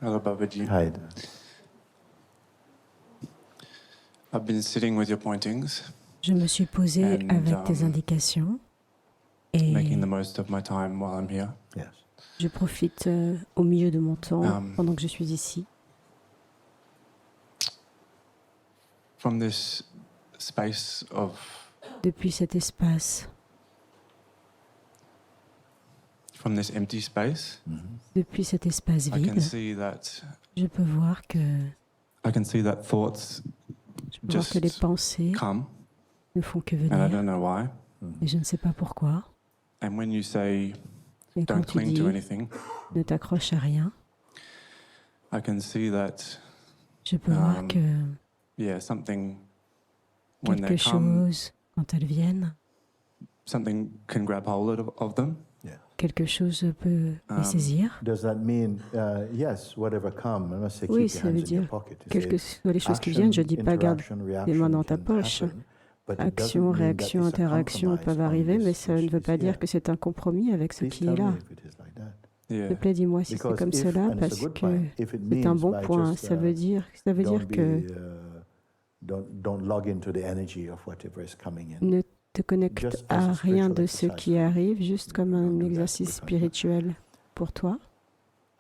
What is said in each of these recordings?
Hello, Babaji. Hi. I've been sitting with your pointings, Je me suis posée And, avec tes indications et making the most of my time while I'm here. Yes. je profite au milieu de mon temps pendant que je suis ici. From this space of, Depuis cet espace, from this empty space, depuis cet espace I can vide, see that je peux voir que, thoughts je peux voir que les just pensées come, ne font que and I venir don't know why. et je ne sais pas pourquoi. And when you say Et quand don't tu cling dis to anything, ne t'accroche à rien, I can see that, je peux voir que yeah, something, when quelque they come, chose, quand elles viennent, something can grab hold of them. quelque chose peut les saisir. Does that mean, yes, whatever come, I must say, Oui, keep your ça veut hands in your dire, pocket. You quelles say, que soient les choses qui action, viennent, je ne dis pas garde interaction, tes mains dans reaction ta can poche. happen, but it Action, doesn't mean that réaction, it's a interaction compromise peuvent on arriver, mais this ça ne which veut is pas dire here. que c'est un compromis avec ce Please qui tell est là. me if it is like that. S'il Yeah. te plaît, dis-moi si c'est Because comme if, cela, and it's a parce good que point, if it c'est un means bon by point. just, Ça veut dire don't que be, don't log into the energy of whatever is coming in. ne te connecte Just as à a rien de spiritual ce qui exercise. arrive, juste comme Don't un do that exercice because spirituel pour toi.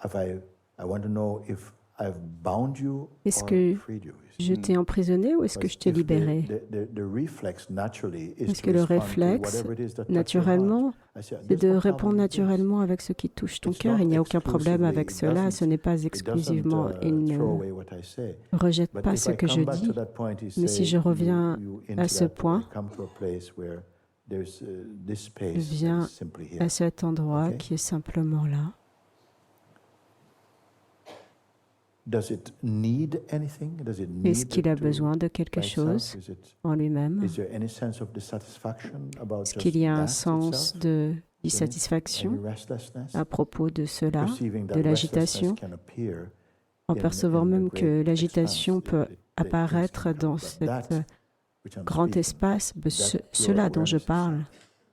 If I want to know if I've bound you Est-ce or que freed you. je t'ai emprisonné ou est-ce que je t'ai libéré? The reflex naturally is Parce to que le respond to réflexe, whatever it is that touches your heart. naturellement, I say, c'est there's de no répondre problem with this. naturellement avec ce qui touche ton It's cœur. not Il n'y a aucun problème avec exclusively, cela. it Ce n'est pas doesn't, exclusivement. Il throw ne away what I say. rejette But pas if ce I que je come back dis. to that point, you Mais say, si je reviens you à into ce that, point, come to a place where there's this je space that viens is simply here. à cet endroit Okay. qui est simplement là. Does it need anything? Does it need Est-ce qu'il a to- besoin de quelque by itself? chose Is it- en lui-même? Is there any sense of dissatisfaction about Est-ce just qu'il y a un that sens itself? de Any dissatisfaction restlessness? à propos de cela, Perceiving that de l'agitation, restlessness can appear en in percevant the même great que l'agitation expanse, peut the apparaître instant. dans But cet that which I'm grand speaking, espace, that pure cela dont je awareness parle,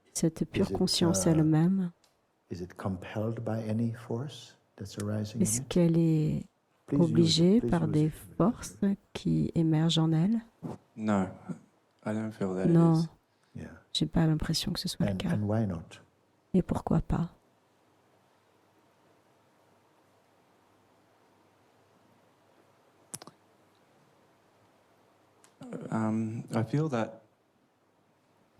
itself, cette pure Is it, conscience uh, elle-même, is it compelled by any force that's arising in est-ce it? qu'elle est Please use it, obligée please par use des it. forces qui émergent en elle? No, I don't feel that Non, it is. Yeah. j'ai pas l'impression que ce soit le cas. And why not? Et pourquoi pas? I feel that,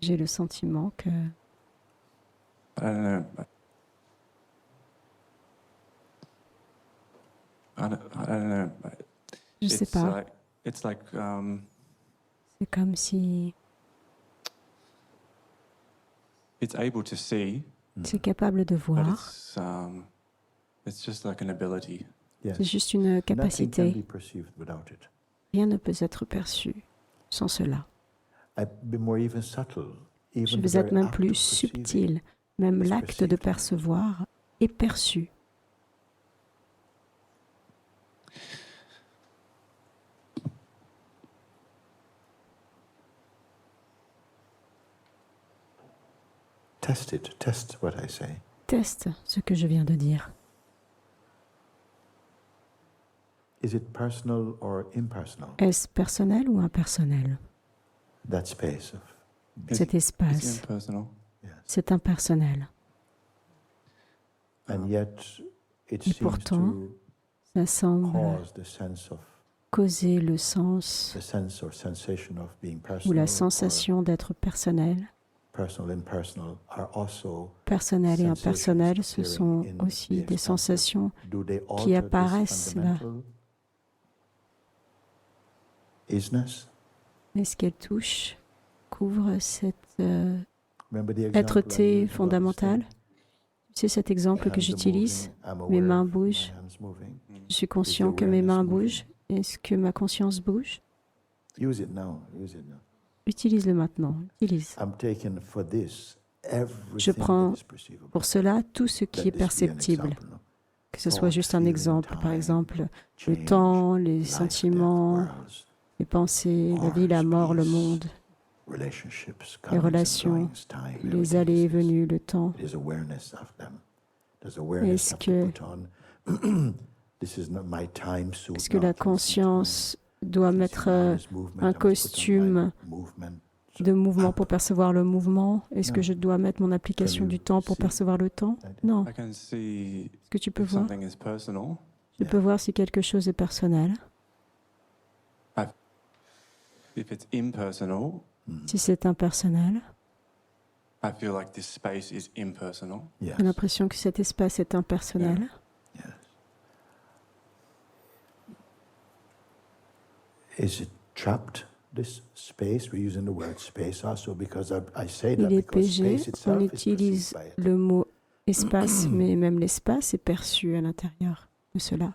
J'ai le sentiment que I don't know. I don't know. je sais pas. It's like C'est comme si it's able to see, c'est capable de but voir. it's just like an ability. Yes. C'est juste une Nothing can capacité. be perceived without it. Rien ne peut être perçu sans cela. I'd be more even subtle. Even Je the vais être very même act plus of perceiving. subtil. Même is l'acte de perceived. percevoir est perçu. Test it. Test what I say. Teste ce que je viens de dire. Is it personal or impersonal? Est-ce personnel ou impersonnel? That space of Cet It's espace, impersonal. yes. c'est impersonnel. And yet it Et seems pourtant, to Ça semble cause the sense causer le sens or sensation of being ou personal. la sensation d'être personnel. Personal, impersonal are also Personnel et sensations impersonnel, ce appearing sont in aussi the des expanse. sensations Do they qui alter this apparaissent là. fundamental isness? Est-ce qu'elle touche, couvre cette Remember the example I êtreté used about fondamentale? the C'est cet exemple que hands are j'utilise. moving, I'm Mes aware mains of my bougent. hands moving. Je suis conscient que mes mains bougent. Est-ce que ma conscience bouge? Use it now. Use it now. Utilise-le maintenant. Utilise. I'm taking for this everything Je prends that is perceivable. pour cela tout ce Let qui est this be an perceptible. example, no? Que ce soit Thoughts, juste un feeling, exemple. Par time, exemple, le change, temps, les life, death, sentiments, worlds, les pensées, la vie, la mort, le monde, relationships, les comings and relations, goings, time, les everything allées et is this. venues, le temps. There's awareness of them. There's awareness Est-ce of to que put on this is not my time suit. Est-ce que now la to listen to conscience doit me. mettre This movement, un I must put on my costume movement. de mouvement pour percevoir le mouvement? Est-ce que Non. je dois mettre mon application Can du you temps pour see percevoir le temps? that? Non. I can see Est-ce que tu peux if voir? something is personal. Je peux voir si quelque chose est personnel. If it's impersonal, Si c'est impersonnel, I feel like this space is impersonal. Yes. j'ai l'impression que cet espace est impersonnel. Yes. Is it trapped, this space? We're using the word space also because I say that Il est because PG, space on itself is utilise perceived by it. le mot espace, mais même l'espace est perçu à l'intérieur de cela.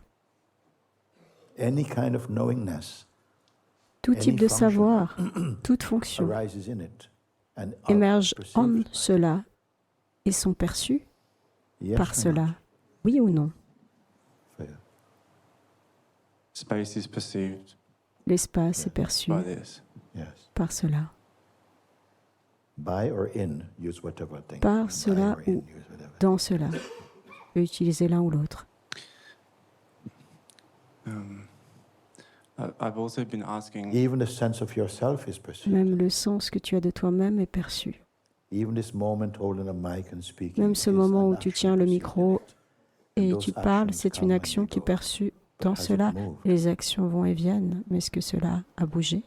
Any kind of knowingness Tout Any type de function. savoir, toute fonction arises in it and are émerge en perceived. cela et sont perçus Yes par or cela. not? Oui ou non? Fair. Space is perceived L'espace est perçu by this. Yes. par cela. By or in, use whatever thing. Par By cela or in, ou use whatever. dans cela. Je peux utiliser l'un ou l'autre. I've also been asking, Even the sense of yourself is perceived. Même le sens que tu as de toi-même est perçu. Even this moment holding a mic and speaking. Même ce is moment an où tu action tiens le perceived micro in it. et And tu those parles, actions c'est come une and action they qui est go. perçue But dans has it cela. moved? Les actions vont et viennent, mais est-ce que cela a bougé?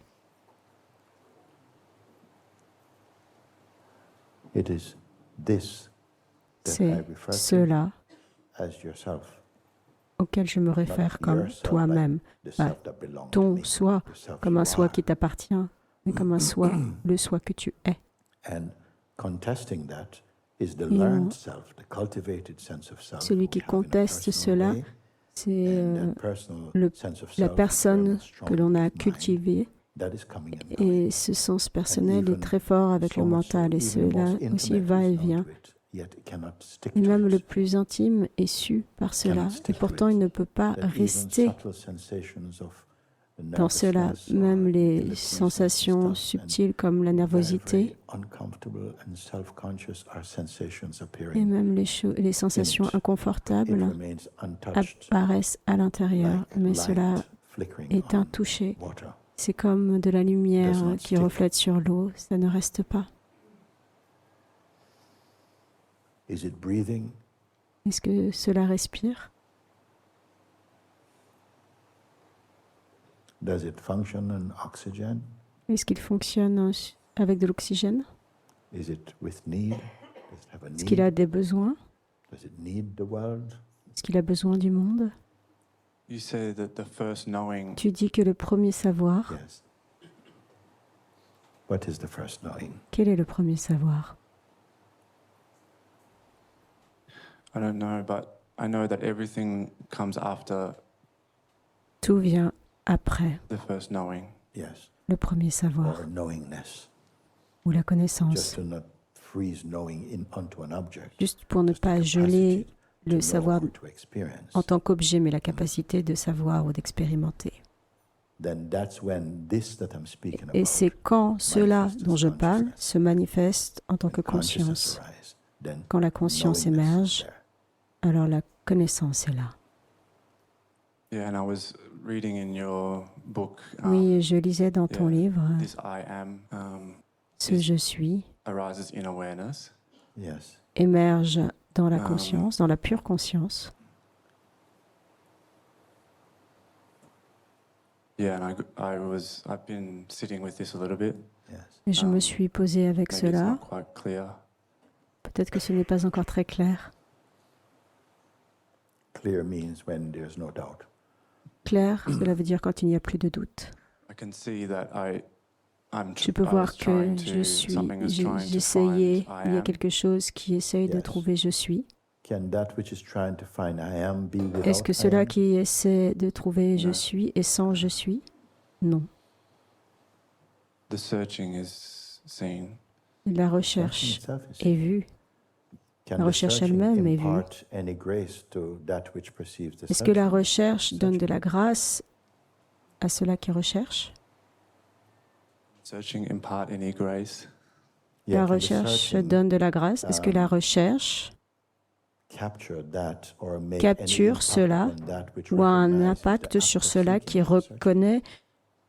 It is this that I C'est refer to cela as yourself. auquel je me réfère comme yourself, toi-même. The Bah, self that belongs to Ton me. soi, The self comme you un soi are. qui t'appartient, mais comme un soi, le soi que tu es. And contesting that is the Et learned self, the cultivated sense of self. celui we qui have in a conteste personal cela, way. c'est And that personal sense of la self is personne very much strong que l'on a with mind. cultivée. That is coming and going. Et ce sens personnel even est très fort avec So le much so, mental, et even the cela most aussi intimate va is et known vient. to it, yet it cannot stick Et to même le it. plus intime est su par cela, et pourtant il ne peut pas That even rester subtle sensations of the dans cela. nervousness or Même les intimacy sensations stuff, subtiles comme la and very, nervosité, very uncomfortable and self-conscious are sensations et appearing. même les sensations It inconfortables remains untouched, apparaissent à l'intérieur, like mais light cela flickering est on intouché. water. C'est comme de la lumière Does not qui stick. reflète sur l'eau, ça ne reste pas. Is it breathing? Est-ce que cela respire? Does it function on oxygen? Est-ce qu'il fonctionne avec de l'oxygène? Is it with need? Does it have a Est-ce qu'il a need? des besoins? Does it need the world? Est-ce qu'il a besoin du monde? you say that the first knowing Tu dis que le premier savoir, Yes. What is the first knowing? quel est le premier savoir? I don't know, but I know that everything comes after Tout vient après the first knowing. Yes. le premier savoir Or knowingness. ou la Just connaissance, to not freeze knowing onto an object. juste pour ne Just the pas geler capacity le to know savoir or to experience. en tant qu'objet, mais la capacité de savoir ou d'expérimenter. Then that's when this that I'm speaking Et about, c'est quand cela manifests dont je as parle consciousness. se manifeste en tant que when consciousness conscience. arises, then Quand la conscience knowingness is émerge, there. alors la connaissance est là. Yeah, and I was reading in your book, Oui, je lisais dans ton yeah, livre, this I am ce je suis arises in awareness. Yes. émerge dans la conscience, dans la pure conscience. Yeah, and I've been sitting with this a little bit. Yes. Et je me suis posée avec Maybe it's cela. not quite clear. Peut-être que ce n'est pas encore très clair. Clear means when there's no doubt. Clair, cela veut dire quand il n'y a plus de doute. I can see that Je peux voir que je suis, j'essayais, il y a quelque chose qui essaye de Yes. trouver je suis. Can that which is trying to find I am be without Est-ce que I cela am? qui essaie de trouver je Non. suis est sans je suis? Non. The searching is seen. La Searching recherche itself is est vue. Can la the recherche searching elle-même est vue. impart any grace to that which perceives the Est-ce que la searching? recherche donne de la grâce à ceux-là qui recherchent? Searching impart any grace. Yeah, La can the recherche searching donne de la grâce. Est-ce que la recherche capture cela ou a un impact sur cela qui reconnaît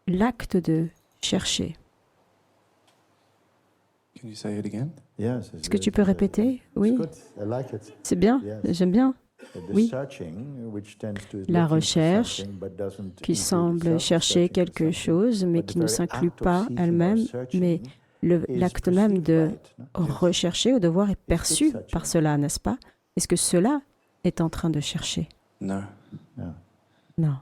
l'acte de chercher. Can you say it again? Est-ce que tu peux répéter? Oui, c'est bien, j'aime bien. Oui, la recherche qui semble chercher quelque chose, mais qui ne s'inclut pas elle-même, mais l'acte même de rechercher ou de voir est perçu par cela, n'est-ce pas? Est-ce que cela est en train de chercher? No. Non.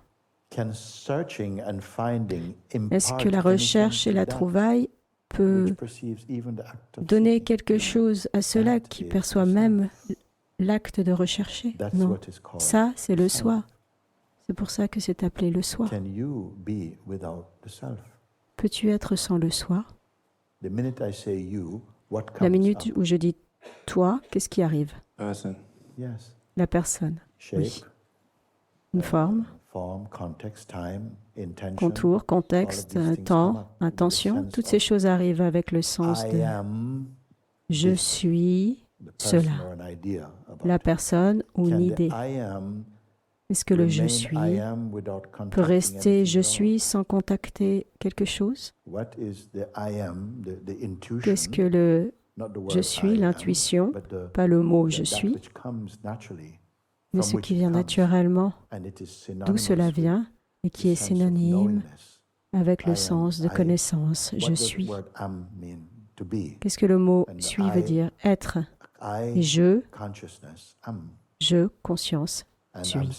Est-ce que la recherche et la trouvaille peut donner quelque chose à cela qui perçoit même l'acte de rechercher? Non. Ça, c'est le soi. C'est pour ça que c'est appelé le soi. Peux-tu être sans le soi? La minute où je dis toi, qu'est-ce qui arrive? Person. La personne. Oui. Une forme, contour, contexte, temps, intention. Toutes ces choses arrivent avec le sens de je suis cela. La personne ou une idée. Est-ce que le je suis peut rester je suis sans contacter quelque chose? Qu'est-ce que le je suis, l'intuition, pas le mot je suis, mais ce qui vient naturellement, d'où cela vient et qui est synonyme avec le sens de connaissance, je suis. Qu'est-ce que le mot suis veut dire? Être. Et je, conscience, suis.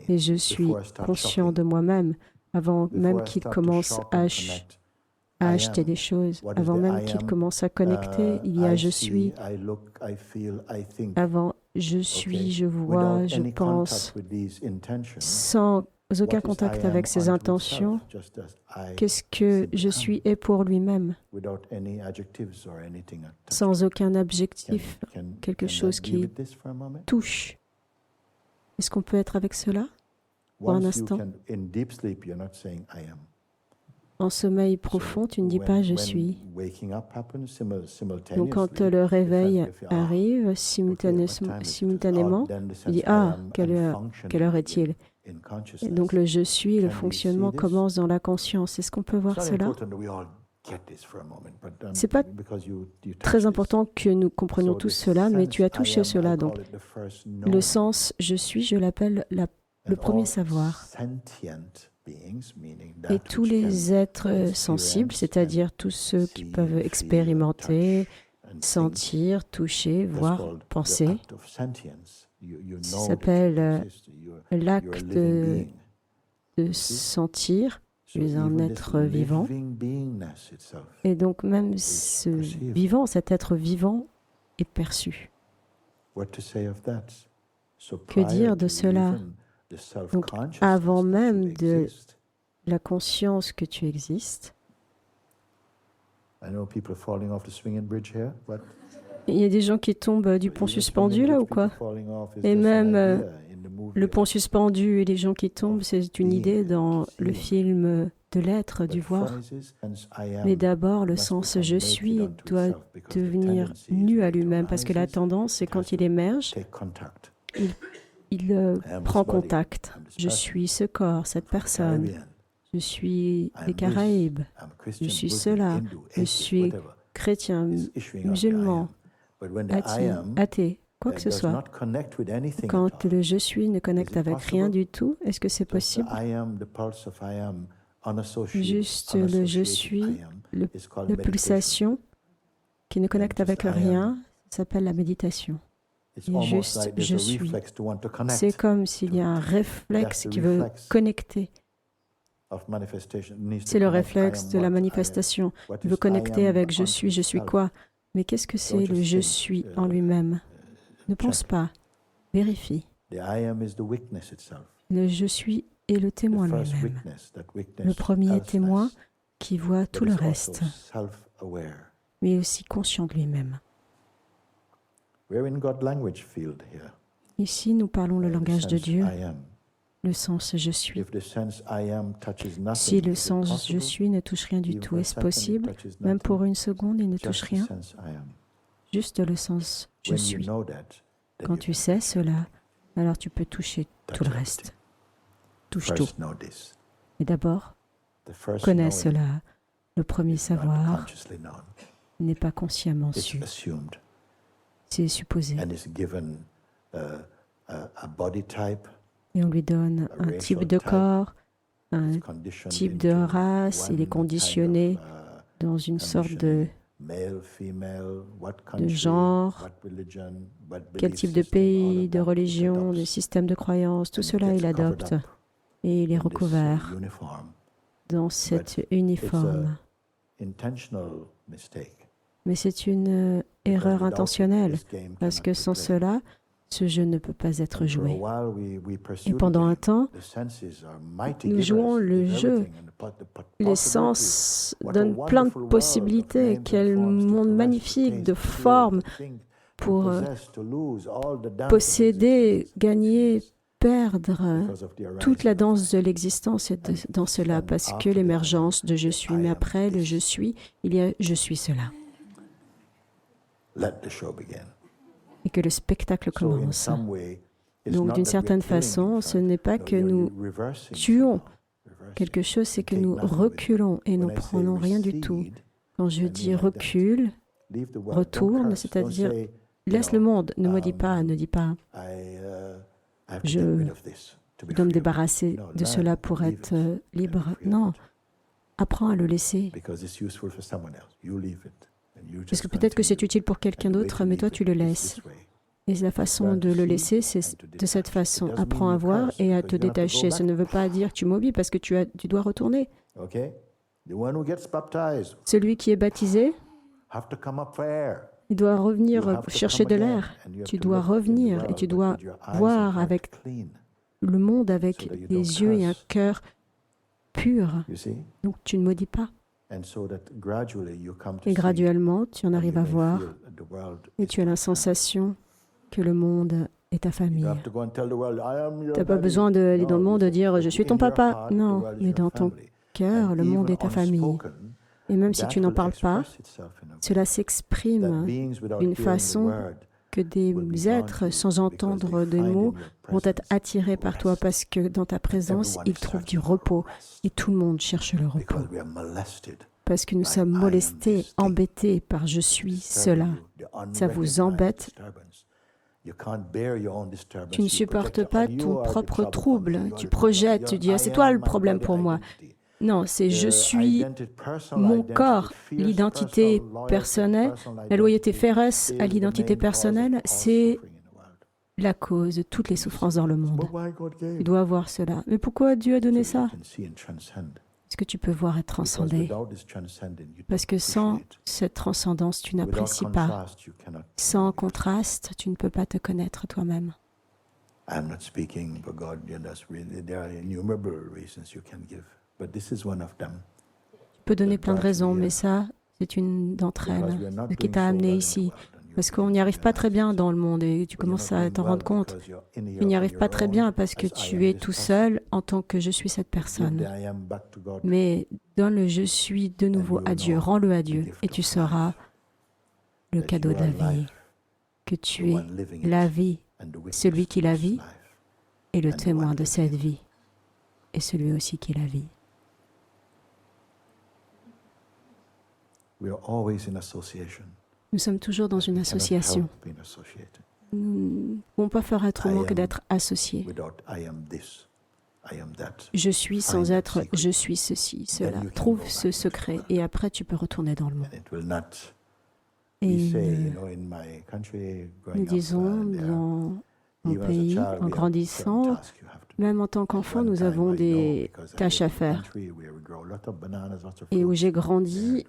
Et je suis conscient de moi-même avant même qu'il commence à acheter des choses, avant même qu'il commence à connecter, il y a je suis. Avant je suis, je vois, je pense, sans aucun contact avec ses intentions, qu'est-ce que je suis est pour lui-même, sans aucun adjectif, quelque chose qui touche. Est-ce qu'on peut être avec cela pour un instant? En sommeil profond, tu ne dis pas « je suis ». Donc quand le réveil arrive simultanément, tu dis « ah, quelle heure est-il ?» Et donc le « je suis », le fonctionnement commence dans la conscience. Est-ce qu'on peut voir cela? Ce n'est pas très important que nous comprenions tous cela, mais tu as touché cela. Donc le sens « je suis », je l'appelle le premier savoir. Et tous les êtres sensibles, c'est-à-dire tous ceux qui peuvent expérimenter, sentir, toucher, voir, penser, ça s'appelle l'acte de sentir. Tu es un être vivant. Et donc même ce vivant, cet être vivant est perçu. Que dire de cela? Donc, avant même de la conscience que tu existes, il y a des gens qui tombent du pont suspendu là ou quoi? Et même le pont suspendu et les gens qui tombent, c'est une idée dans le film de l'être, du voir. Mais d'abord, le sens « je suis » doit devenir nu à lui-même parce que la tendance, c'est quand il émerge, il prend contact. Je suis ce corps, cette personne. Je suis des Caraïbes. Je suis cela. Je suis chrétien, musulman, athée, quoi que ce soit. Quand le je suis ne connecte avec rien du tout, est-ce que c'est possible? Juste le je suis, la pulsation qui ne connecte avec rien, s'appelle la méditation. Et juste je suis. C'est comme s'il y a un réflexe qui veut connecter. C'est le réflexe de la manifestation. Il veut connecter avec je suis quoi? Mais qu'est-ce que c'est le je suis en lui-même? Ne pense pas. Vérifie. Le je suis est le témoin lui-même. Le premier témoin qui voit tout le reste, mais aussi conscient de lui-même. Ici, nous parlons le langage de Dieu, le sens « je suis ». Si le sens « je suis » ne touche rien du tout, est-ce possible? Même pour une seconde, il ne touche rien. Juste le sens « je suis ». Quand tu sais cela, alors tu peux toucher tout le reste. Touche tout. Mais d'abord, connais cela. Le premier savoir n'est pas consciemment su. C'est supposé. Et on lui donne un type de corps, un type de race. Il est conditionné dans une sorte de genre, quel type de pays, de religion, de système de croyance, tout cela il adopte et il est recouvert dans cet uniforme. Mais c'est une erreur intentionnelle, parce que sans cela, ce jeu ne peut pas être joué. Et pendant un temps, nous jouons le jeu. Les sens donnent plein de possibilités. Quel monde magnifique de formes pour posséder, gagner, perdre. Toute la danse de l'existence est dans cela, parce que l'émergence de je suis, mais après le je suis, il y a je suis cela. Et que le spectacle commence. Donc, d'une certaine façon, ce n'est pas que nous tuons quelque chose, c'est que nous reculons et nous prenons rien du tout. Quand je dis recule, retourne, c'est-à-dire laisse le monde, ne me dis pas, ne dis pas je dois me débarrasser de cela pour être libre. Non, apprends à le laisser. Parce que peut-être que c'est utile pour quelqu'un d'autre, mais toi tu le laisses. Et la façon de le laisser, c'est de cette façon. Apprends à voir et à te détacher. Ça ne veut pas dire que tu m'oublies parce que tu dois retourner. Celui qui est baptisé, il doit revenir chercher de l'air. Tu dois revenir et tu dois voir avec le monde avec des yeux et un cœur pur. Donc tu ne maudis pas. Et graduellement, tu en arrives à voir et tu as la sensation que le monde est ta famille. Tu n'as pas besoin d'aller dans le monde et de dire « je suis ton papa ». Non, mais dans ton cœur, le monde est ta famille. Et même si tu n'en parles pas, cela s'exprime d'une façon que des êtres, sans entendre des mots, vont être attirés par toi parce que dans ta présence, ils trouvent du repos. Et tout le monde cherche le repos. Parce que nous sommes molestés, embêtés par « je suis cela ». Ça vous embête. Tu ne supportes pas ton propre trouble. Tu projettes, tu dis « ah, c'est toi le problème pour moi ». Non, c'est « je suis mon corps ». L'identité personnelle, la loyauté féroce à l'identité personnelle, c'est la cause de toutes les souffrances dans le monde. Tu dois voir cela. Mais pourquoi Dieu a donné ça? Parce que tu peux voir et transcender. Parce que sans cette transcendance, tu n'apprécies pas. Sans contraste, tu ne peux pas te connaître toi-même. Tu peux donner plein de raisons, mais ça, c'est une d'entre elles, ce qui t'a amené ici. Parce qu'on n'y arrive pas très bien dans le monde et tu commences à t'en rendre compte. Tu n'y arrives pas très bien parce que tu es tout seul en tant que je suis cette personne. Mais donne le je suis de nouveau à Dieu, rends-le à Dieu et tu sauras le cadeau de la vie, que tu es la vie, celui qui la vit est le témoin de cette vie et celui aussi qui la vit. Nous sommes toujours dans une association. Nous ne pouvons pas faire autrement que d'être associés. Je suis sans être je suis ceci, cela. Trouve ce secret et après tu peux retourner dans le monde. Et nous disons dans mon pays, en grandissant, même en tant qu'enfant, nous avons des tâches à faire. Et où j'ai grandi,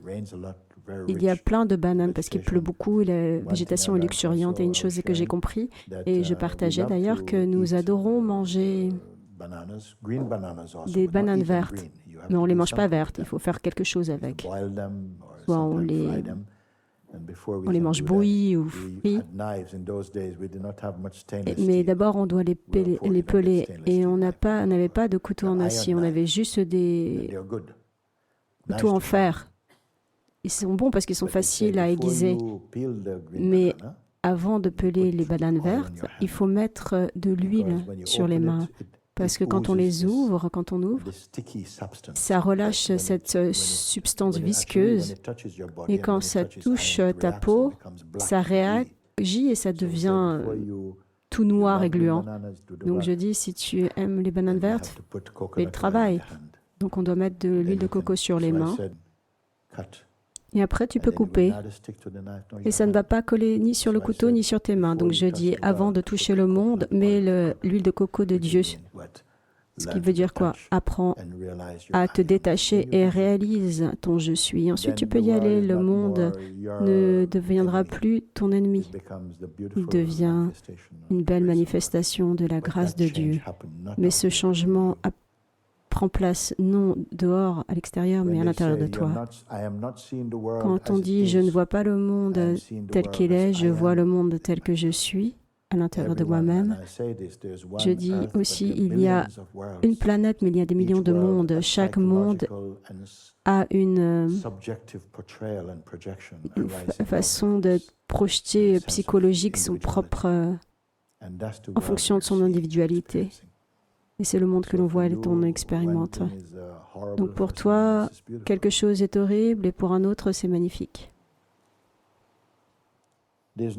il y a plein de bananes parce qu'il pleut beaucoup, la végétation est luxuriante. Et une chose que j'ai compris, et je partageais d'ailleurs, que nous adorons manger des bananes vertes. Mais on ne les mange pas vertes, il faut faire quelque chose avec. Soit on les mange bouillis ou frits. Mais d'abord, on doit les peler. Et on n'avait pas de couteau en acier, on avait juste des couteaux en fer. Ils sont bons parce qu'ils sont faciles à aiguiser. Mais avant de peler les bananes vertes, il faut mettre de l'huile sur les mains. Parce que quand on les ouvre, ça relâche cette substance visqueuse. Et quand ça touche ta peau, ça réagit et ça devient tout noir et gluant. Donc je dis, si tu aimes les bananes vertes, fais le travail. Donc on doit mettre de l'huile de coco sur les mains. Et après, tu peux couper. Et ça ne va pas coller ni sur le couteau, ni sur tes mains. Donc je dis, avant de toucher le monde, mets l'huile de coco de Dieu. Ce qui veut dire quoi? Apprends à te détacher et réalise ton je suis. Ensuite, tu peux y aller. Le monde ne deviendra plus ton ennemi. Il devient une belle manifestation de la grâce de Dieu. Mais ce changement prend place non dehors, à l'extérieur, mais à l'intérieur de toi. Quand on dit « je ne vois pas le monde tel qu'il est, je vois le monde tel que je suis », à l'intérieur de moi-même. Je dis aussi, il y a une planète, mais il y a des millions de mondes. Chaque monde a une façon de projeter psychologique son propre en fonction de son individualité. Et c'est le monde que l'on voit et qu'on expérimente. Donc pour toi, quelque chose est horrible et pour un autre, c'est magnifique. Il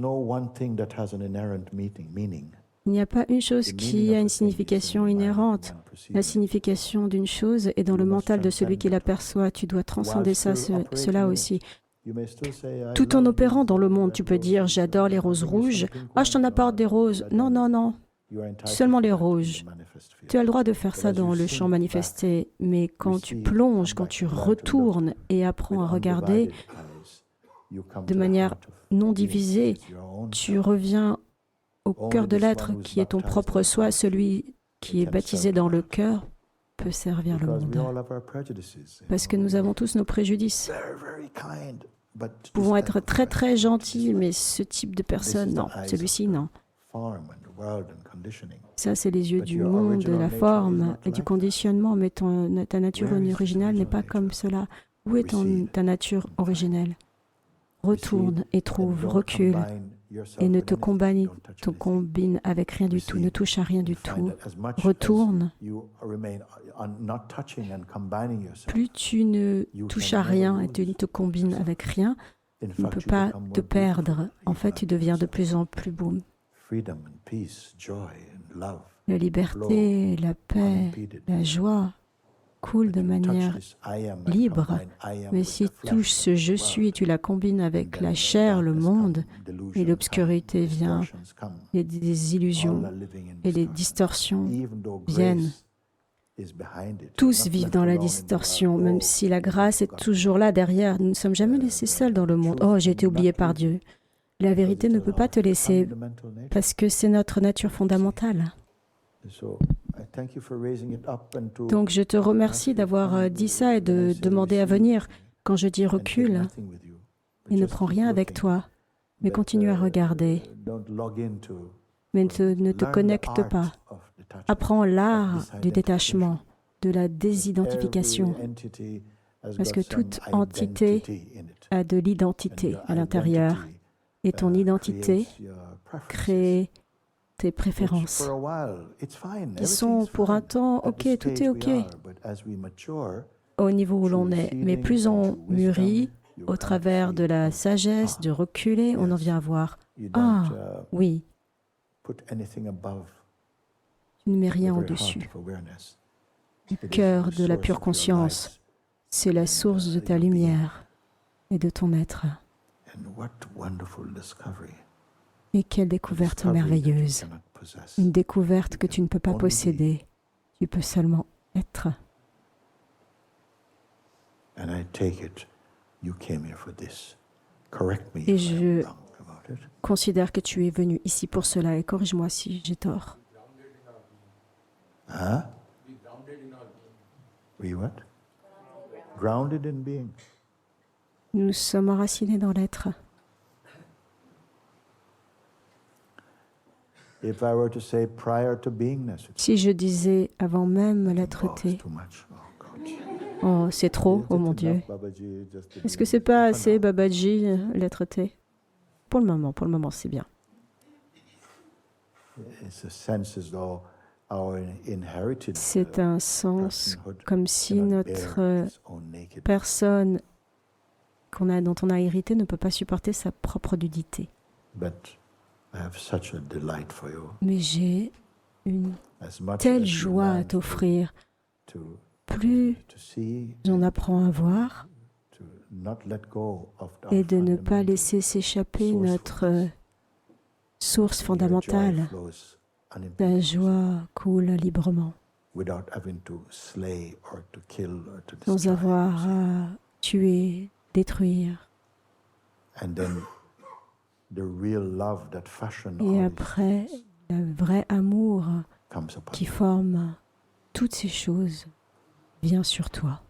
n'y a pas une chose qui a une signification inhérente. La signification d'une chose est dans le mental de celui qui l'aperçoit. Tu dois transcender cela aussi. Tout en opérant dans le monde, tu peux dire « j'adore les roses rouges ». « Ah, je t'en apporte des roses ». Non, non, non. Seulement les rouges. Tu as le droit de faire ça dans le champ manifesté, mais quand tu plonges, quand tu retournes et apprends à regarder de manière non divisée, tu reviens au cœur de l'être qui est ton propre soi. Celui qui est baptisé dans le cœur peut servir le monde. Parce que nous avons tous nos préjudices. Nous pouvons être très très gentils, mais ce type de personne, non. Celui-ci, non. Ça, c'est les yeux du monde, de la forme et du conditionnement, mais ta nature originale n'est pas comme cela. Où est ta nature originelle? Retourne et trouve, recule, et ne te combine avec rien du tout, ne touche à rien du tout. Retourne. Plus tu ne touches à rien et tu ne te combines avec rien, tu ne peux pas te perdre. En fait, tu deviens de plus en plus beau. La liberté, la paix, la joie coulent de manière libre. Mais si tu touches ce « je suis » et tu la combines avec la chair, le monde, et l'obscurité vient, et des illusions et des distorsions viennent. Tous vivent dans la distorsion, même si la grâce est toujours là derrière. Nous ne sommes jamais laissés seuls dans le monde. « Oh, j'ai été oublié par Dieu ». La vérité ne peut pas te laisser parce que c'est notre nature fondamentale. Donc je te remercie d'avoir dit ça et de demander à venir. Quand je dis recule, il ne prend rien avec toi, mais continue à regarder. Mais ne te connecte pas. Apprends l'art du détachement, de la désidentification, parce que toute entité a de l'identité à l'intérieur. Et ton identité crée tes préférences. Ils sont pour un temps, ok, tout est ok, au niveau où l'on est. Mais plus on mûrit, au travers de la sagesse, de reculer, on en vient à voir, ah, oui, tu ne mets rien au-dessus. Le cœur de la pure conscience, c'est la source de ta lumière et de ton être. Et quelle découverte merveilleuse. Une découverte que tu ne peux pas posséder. Tu peux seulement être. Et je considère que tu es venu ici pour cela. Et corrige-moi si j'ai tort. Nous sommes enracinés dans l'être. Si je disais avant même l'être-té, oh, c'est trop, oh mon Dieu. Est-ce que c'est pas assez, Babaji, l'être-té? Pour le moment, c'est bien. C'est un sens comme si notre personne dont on a hérité ne peut pas supporter sa propre nudité. Mais j'ai une telle joie à t'offrir. Plus j'en apprends à voir et de ne pas laisser s'échapper notre source fondamentale. La joie coule librement, sans avoir à tuer, détruire. Et après, le vrai amour qui forme toutes ces choses vient sur toi.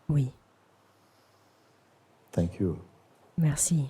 Oui. Thank you. Merci.